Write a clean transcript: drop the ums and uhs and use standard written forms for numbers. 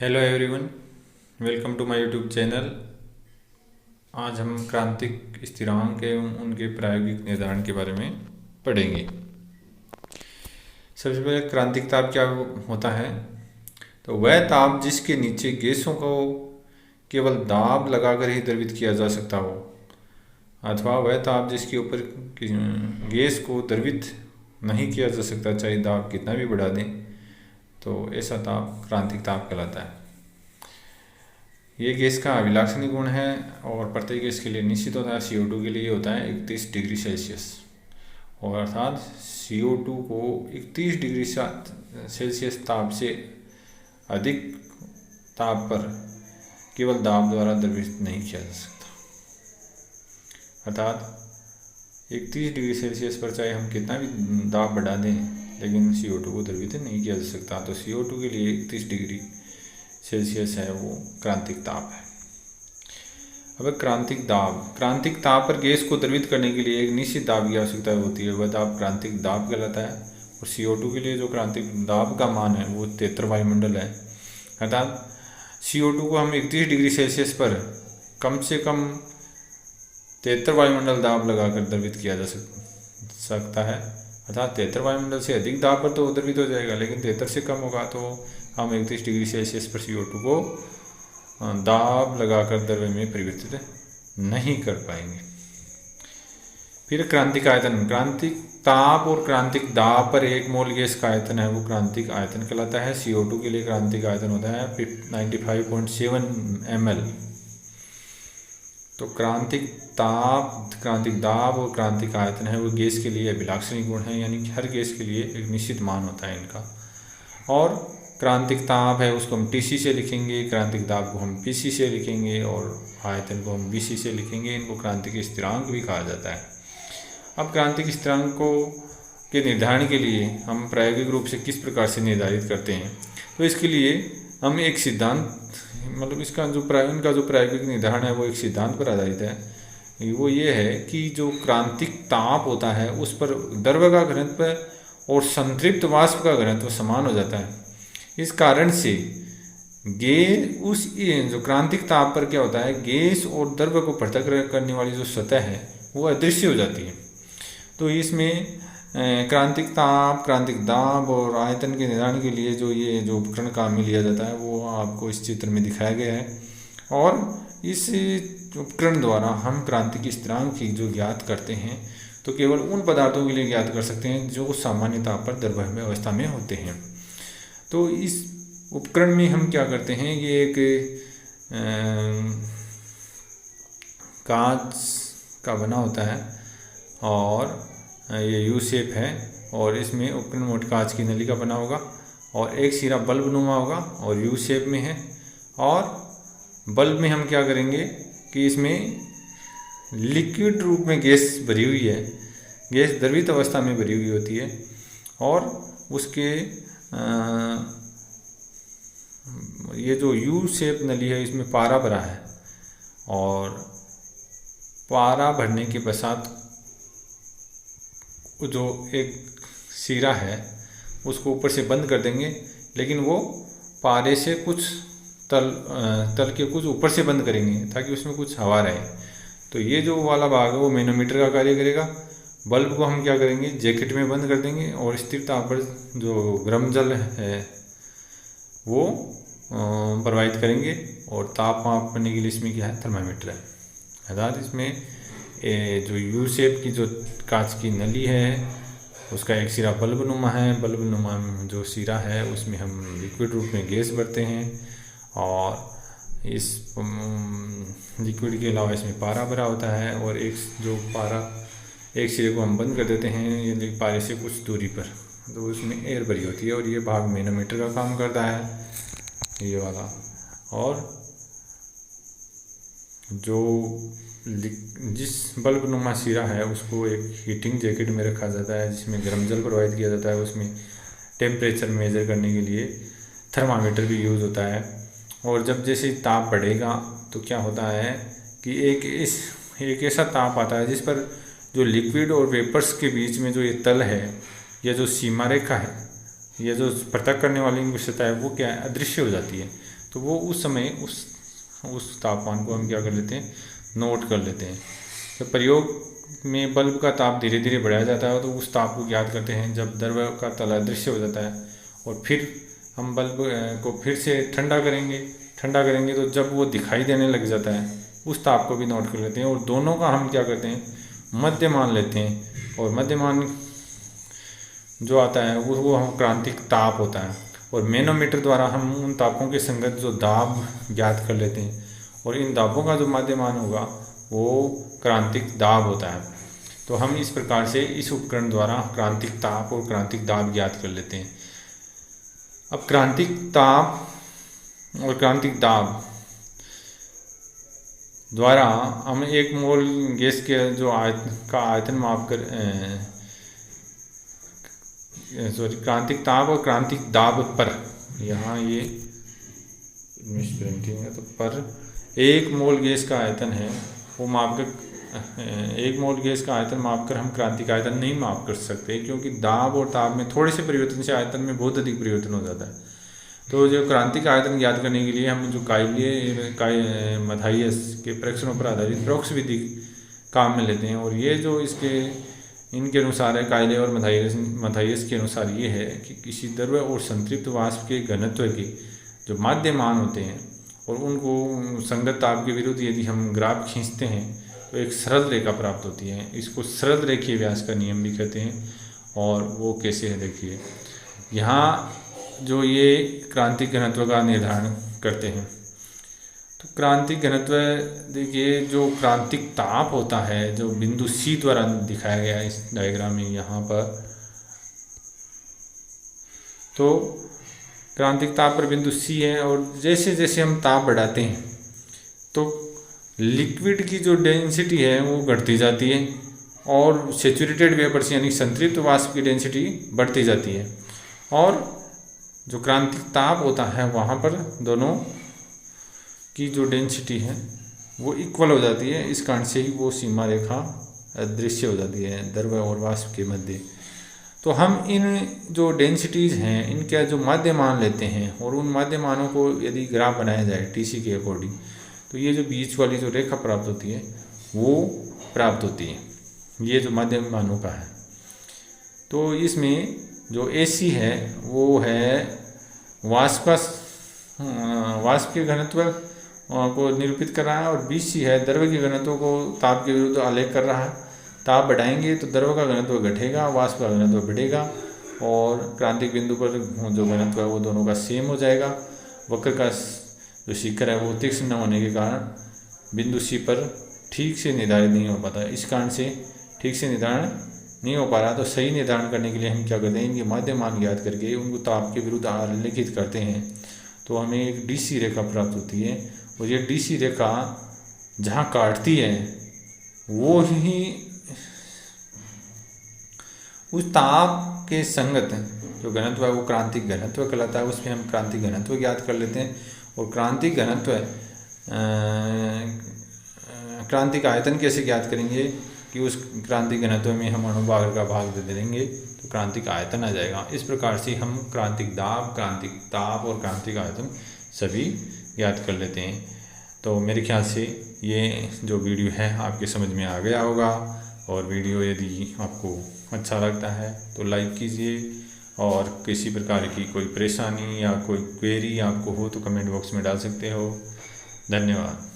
Hello everyone, welcome to my YouTube channel. आज हम क्रांतिक स्थिरांक एवं उनके प्रायोगिक निर्धारण के बारे में पढ़ेंगे। सबसे पहले क्रांतिक ताप क्या होता है। तो वह ताप जिसके नीचे गैसों को केवल दाब लगाकर ही द्रवित किया जा सकता हो, अथवा वह ताप जिसके ऊपर गैस को द्रवित नहीं किया जा सकता, चाहे दाब कितना भी बढ़ा दें, तो ऐसा ताप क्रांतिक ताप कहलाता है। ये गैस का अभिलाक्षणिक गुण है और प्रत्येक गैस के लिए निश्चित होता है। CO2 के लिए होता है 31 डिग्री सेल्सियस, और अर्थात CO2 को 31 डिग्री सेल्सियस ताप से अधिक ताप पर केवल दाब द्वारा द्रवित नहीं किया जा सकता। अर्थात 31 डिग्री सेल्सियस पर चाहे हम कितना भी दाब बढ़ा दें, लेकिन CO2 को द्रवित नहीं किया जा सकता। तो CO2 के लिए 31 डिग्री सेल्सियस है वो क्रांतिक ताप है। अब क्रांतिक ताप पर गैस को द्रवित करने के लिए एक निश्चित दाब की आवश्यकता होती है, वह दाब क्रांतिक दाब कहलाता है। और CO2 के लिए जो क्रांतिक दाब का मान है वो 73 वायुमंडल है। अर्थात CO2 को हम 31 डिग्री सेल्सियस पर कम से कम 73 वायुमंडल दाब लगाकर द्रवित किया जा सकता है। अर्थात 73 वायुमंडल से अधिक दाब पर तो द्रवित हो जाएगा, लेकिन 73 से कम होगा तो हम 31 डिग्री सेल्सियस पर CO2 को दाब लगाकर द्रव्य में परिवर्तित नहीं कर पाएंगे। फिर क्रांतिक आयतन। क्रांतिक ताप और क्रांतिक दाब पर एक मोल गैस का आयतन है वो क्रांतिक आयतन कहलाता है। CO2 के लिए क्रांतिक आयतन होता है 95.7 ml। तो क्रांतिक ताप, क्रांतिक दाब और क्रांतिक आयतन है वो गैस के लिए अभिलाक्षणिक गुण है, यानी कि हर गैस के लिए एक निश्चित मान होता है इनका। और क्रांतिक ताप है उसको हम TC से लिखेंगे, क्रांतिक दाब को हम PC से लिखेंगे और आयतन को हम BC से लिखेंगे। इनको क्रांतिक स्थिरांक भी कहा जाता है। अब क्रांतिक स्थिरांकों के निर्धारण के लिए हम प्रायोगिक रूप से किस प्रकार से निर्धारित करते हैं, तो इसके लिए हम एक सिद्धांत, मतलब इनका जो प्रायोगिक निर्धारण है वो एक सिद्धांत पर आधारित है। वो ये है कि जो क्रांतिक ताप होता है उस पर द्रव्य का घनत्व और संतृप्त वाष्प का घनत्व समान हो जाता है। इस कारण से जो क्रांतिक ताप पर क्या होता है, गैस और द्रव्य को पृथक करने वाली जो सतह है वो अदृश्य हो जाती है। तो इसमें क्रांतिक ताप, क्रांतिक दाब और आयतन के निर्धारण के लिए जो उपकरण काम में लिया जाता है वो आपको इस चित्र में दिखाया गया है। और इस उपकरण द्वारा हम क्रांतिक स्थिरांक की जो ज्ञात करते हैं तो केवल उन पदार्थों के लिए ज्ञात कर सकते हैं जो सामान्य ताप पर द्रव्यमान अवस्था में होते हैं। तो इस उपकरण में हम क्या करते हैं, ये एक कांच का बना होता है और ये U शेप है, और इसमें उपकरण मोटे कांच की नली का बना होगा और एक सिरा बल्ब नुमा होगा और U शेप में है। और बल्ब में हम क्या करेंगे कि इसमें लिक्विड रूप में गैस भरी हुई है, गैस द्रवित अवस्था में भरी हुई होती है, और उसके ये जो U शेप नली है इसमें पारा भरा है, और पारा भरने के पश्चात जो एक सिरा है उसको ऊपर से बंद कर देंगे, लेकिन वो पारे से कुछ तल के कुछ ऊपर से बंद करेंगे ताकि उसमें कुछ हवा रहे। तो ये जो वाला भाग है वो मैनोमीटर का कार्य करेगा। बल्ब को हम क्या करेंगे, जैकेट में बंद कर देंगे, और स्थिर ताप पर जो गर्म जल है वो प्रवाहित करेंगे, और ताप मापने के लिए इसमें क्या है, थर्मामीटर है। अर्थात इसमें जो U शेप की जो कांच की नली है उसका एक सिरा बल्ब नुमा है, बल्ब नुमा जो सिरा है उसमें हम लिक्विड रूप में गैस भरते हैं, और इस लिक्विड के अलावा इसमें पारा भरा होता है, और एक सिरे को हम बंद कर देते हैं ये पारे से कुछ दूरी पर, तो उसमें एयर भरी होती है, और ये भाग मैनोमीटर का काम करता है ये वाला। और जिस बल्ब नुमा सिरा है उसको एक हीटिंग जैकेट में रखा जाता है जिसमें गर्म जल प्रवाहित किया जाता है। उसमें टेम्परेचर मेजर करने के लिए थर्मामीटर भी यूज़ होता है। और जब जैसे ताप बढ़ेगा तो क्या होता है कि एक ऐसा ताप आता है जिस पर जो लिक्विड और वेपर्स के बीच में जो ये तल है या जो सीमा रेखा है, ये जो पृथक करने वाली सतह है वो क्या है, अदृश्य हो जाती है। तो वो उस समय उस तापमान को हम क्या कर लेते हैं, नोट कर लेते हैं। जब प्रयोग में बल्ब का ताप धीरे धीरे बढ़ाया जाता है तो उस ताप को ज्ञात करते हैं जब द्रव्य का तल अदृश्य हो जाता है, और फिर हम बल्ब को फिर से ठंडा करेंगे तो जब वो दिखाई देने लग जाता है उस ताप को भी नोट कर लेते हैं, और दोनों का हम क्या करते हैं, मध्य मान लेते हैं। और मध्य मान जो आता है वो हम क्रांतिक ताप होता है, और मैनोमीटर द्वारा हम उन तापों के संगत जो दाब ज्ञात कर लेते हैं, और इन दाबों का जो माध्य मान होगा वो क्रांतिक दाब होता है। तो हम इस प्रकार से इस उपकरण द्वारा क्रांतिक ताप और क्रांतिक दाब ज्ञात कर लेते हैं। अब क्रांतिक ताप और क्रांतिक दाब द्वारा हम 1 मोल गैस के जो आयतन माप कर क्रांतिक ताप और क्रांतिक दाब पर, यहाँ ये मिसप्रिंटिंग है, तो पर 1 मोल गैस का आयतन है वो माप कर 1 मोल गैस का आयतन माप कर हम क्रांतिक आयतन नहीं माप कर सकते, क्योंकि दाब और ताप में थोड़े से परिवर्तन से आयतन में बहुत अधिक परिवर्तन हो जाता है। तो जो क्रांतिक आयतन ज्ञात करने के लिए हम जो मथाइयस के परीक्षणों पर आधारित प्रोक्स विधि काम में लेते हैं, और ये जो इनके अनुसार है, कायले और मथाइयस के अनुसार ये है कि किसी द्रव्य और संतृप्त वाष्प के घनत्व के जो माध्य मान होते हैं और उनको संगत ताप के विरुद्ध यदि हम ग्राफ खींचते हैं तो एक सरल रेखा प्राप्त होती है। इसको सरल रेखीय व्यास का नियम भी कहते हैं। और वो कैसे है देखिए, यहाँ जो ये क्रांतिक घनत्व का निर्धारण करते हैं, तो क्रांतिक घनत्व देखिए, जो क्रांतिक ताप होता है जो बिंदु C द्वारा दिखाया गया है इस डायग्राम में यहाँ पर, तो क्रांतिक ताप पर बिंदु C है, और जैसे जैसे हम ताप बढ़ाते हैं तो लिक्विड की जो डेंसिटी है वो घटती जाती है, और सेचुरेटेड वेपर्स यानी संतृप्त वाष्प की डेंसिटी बढ़ती जाती है, और जो क्रांतिक ताप होता है वहाँ पर दोनों की जो डेंसिटी है वो इक्वल हो जाती है। इस कारण से ही वो सीमा रेखा अदृश्य हो जाती है द्रव्य और वाष्प के मध्य। तो हम इन जो डेंसिटीज़ हैं इनका जो माध्य मान लेते हैं, और उन माध्य मानों को यदि ग्राफ बनाया जाए TC के अकॉर्डिंग, तो ये जो बीच वाली जो रेखा प्राप्त होती है वो प्राप्त होती है, ये जो माध्य मानों का है। तो इसमें जो AC है वो है वाष्प के घनत्व को निरूपित कर रहा है, और BC है द्रव्य के घनत्व को ताप के विरुद्ध आलेख कर रहा है। ताप बढ़ाएंगे तो द्रव्य का घनत्व घटेगा, वाष्प का घनत्व बढ़ेगा, और क्रांतिक बिंदु पर जो घनत्व है वो दोनों का सेम हो जाएगा। वक्र का जो शिखर है वो तीक्ष्ण न होने के कारण बिंदु C पर ठीक से निर्धारित नहीं हो पाता। इस कारण से ठीक से निर्धारण नहीं हो पा रहा, तो सही निर्धारण करने के लिए हम क्या करते हैं, इनके माध्य मान ज्ञात करके उनको ताप के विरुद्ध आलेखित करते हैं, तो हमें एक DC रेखा प्राप्त होती है। और ये DC रेखा जहाँ काटती है वो ही उस ताप के संगत जो घनत्व है वो क्रांतिक घनत्व कहलाता है। उसमें हम क्रांतिक घनत्व ज्ञात कर लेते हैं, और क्रांतिक घनत्व क्रांतिक आयतन कैसे ज्ञात करेंगे कि उस क्रांतिक घनत्व में हम अनुभाग का भाग दे देंगे तो क्रांतिक आयतन आ जाएगा। इस प्रकार से हम क्रांतिक दाब, क्रांतिक ताप और क्रांतिक आयतन सभी ज्ञात कर लेते हैं। तो मेरे ख्याल से ये जो वीडियो है आपके समझ में आ गया होगा, और वीडियो यदि आपको अच्छा लगता है तो लाइक कीजिए, और किसी प्रकार की कोई परेशानी या कोई क्वेरी आपको हो तो कमेंट बॉक्स में डाल सकते हो। धन्यवाद।